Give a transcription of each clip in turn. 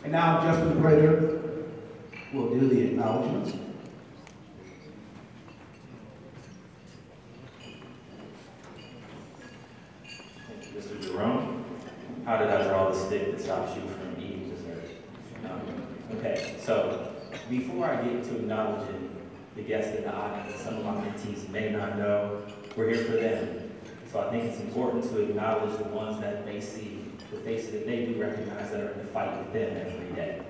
And now Justin Prater will do the acknowledgments. Thank you, Mr. Jerome. How did I draw the stick that stops you from eating dessert? Okay, so before I get to acknowledging the guests in the audience, some of my mentees may not know, we're here for them. So I think it's important to acknowledge the ones that they see, the faces that they do recognize that are in the fight with them every day.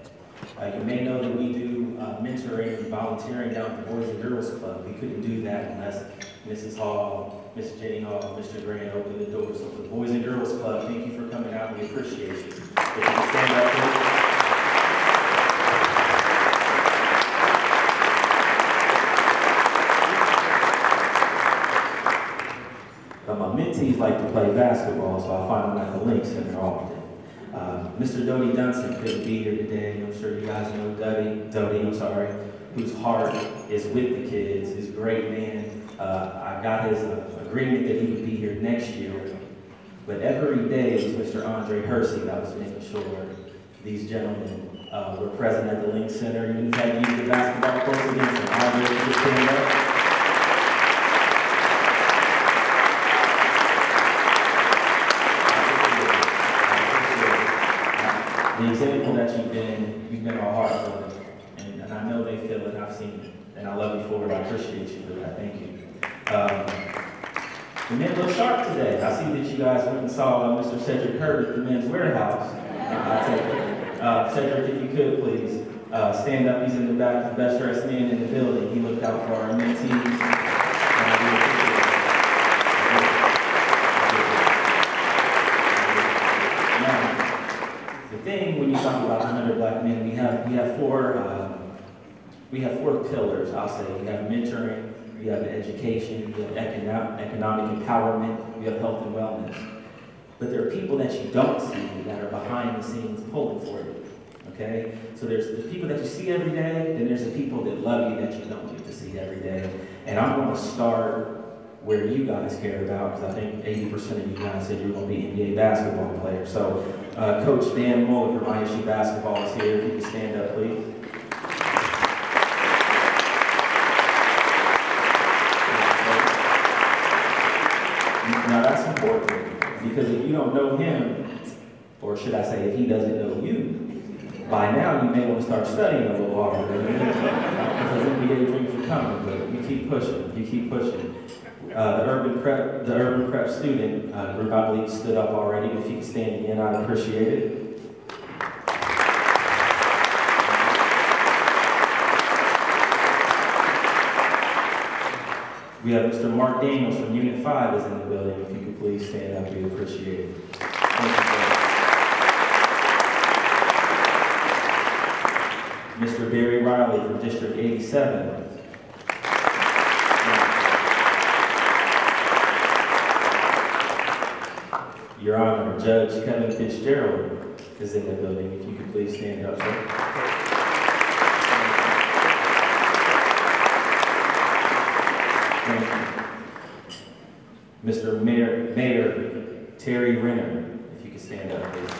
You may know that we do mentoring and volunteering down at the Boys and Girls Club. We couldn't do that unless Mrs. Hall, Miss Jenny Hall, Mr. Grant opened the doors. So for the Boys and Girls Club, thank you for coming out. We appreciate you. If you can stand up, please. My mentees like to play basketball, so I find them at the Link Center often. Mr. Dodie Dunson couldn't be here today. I'm sure you guys know Dodie, whose heart is with the kids. He's a great man. I got his agreement that he would be here next year. But every day it was Mr. Andre Hersey that was making sure these gentlemen were present at the Link Center. Even if I had used the basketball court against them, Andre could stand up. The example that you've been our heart for, and I know they feel it, I've seen it, and I love you for it, I appreciate you for that, thank you. The men look sharp today. I see that you guys went and saw Mr. Cedric Hurt at the Men's Warehouse. Cedric, if you could please, stand up, he's in the back, the best dressed man in the building. He looked out for our mentees. When you talk about 100 black men, we have four pillars. I'll say we have mentoring, we have education, we have economic empowerment, we have health and wellness. But there are people that you don't see that are behind the scenes pulling for you. Okay, so there's the people that you see every day, then there's the people that love you that you don't get to see every day. And I'm going to start where you guys care about, because I think 80% of you guys said you're going to be NBA basketball players. So Coach Dan Muller from ISU basketball is here. If you can stand up, please. Now that's important, because if you don't know him, or should I say if he doesn't know you, by now you may want to start studying a little harder. Because NBA dreams are coming, but you keep pushing, you keep pushing. The Urban Prep student group, I believe, stood up already. If you can stand again, I'd appreciate it. We have Mr. Mark Daniels from Unit 5 is in the building. If you could please stand up, we'd appreciate it. Thank you, Mr. Barry Riley from District 87. Your Honor, Judge Kevin Fitzgerald is in the building. If you could please stand up, sir. Thank you. Mr. Mayor Terry Renner, if you could stand up, please.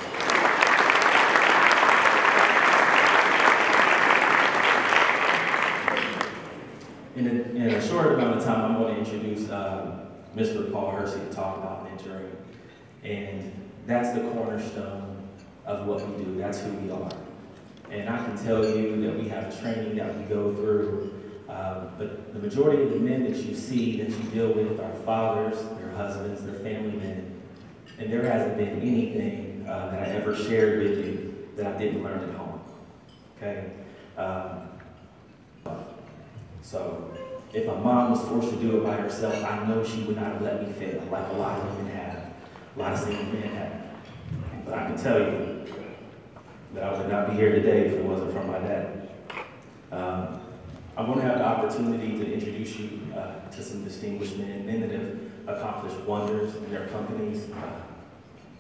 In a short amount of time, I'm going to introduce Mr. Paul Hersey to talk about mentoring. And that's the cornerstone of what we do. That's who we are. And I can tell you that we have training that we go through. But the majority of the men that you see, that you deal with, are fathers, their husbands, their family men. And there hasn't been anything that I ever shared with you that I didn't learn at home. Okay? So if my mom was forced to do it by herself, I know she would not have let me fail, like a lot of women have. A lot of single men have. But I can tell you that I would not be here today if it wasn't for my dad. I'm going to have the opportunity to introduce you to some distinguished men that have accomplished wonders in their companies,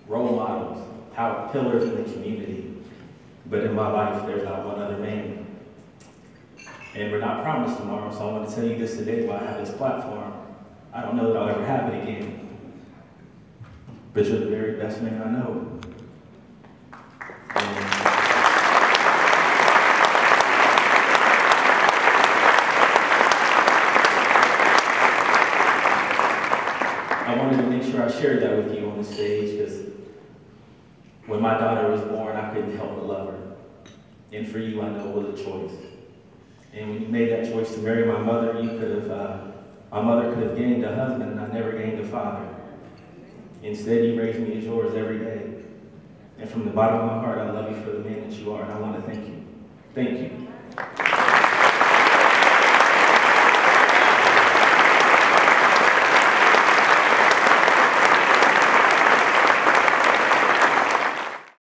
role models, pillars in the community. But in my life, there's not one other man. And we're not promised tomorrow, so I want to tell you this today while I have this platform. I don't know that I'll ever have it again. But you're the very best man I know. And I wanted to make sure I shared that with you on the stage because when my daughter was born, I couldn't help but love her. And for you, I know it was a choice. And when you made that choice to marry my mother, my mother could have gained a husband and I never gained a father. Instead, you raised me as yours every day. And from the bottom of my heart, I love you for the man that you are, and I want to thank you. Thank you.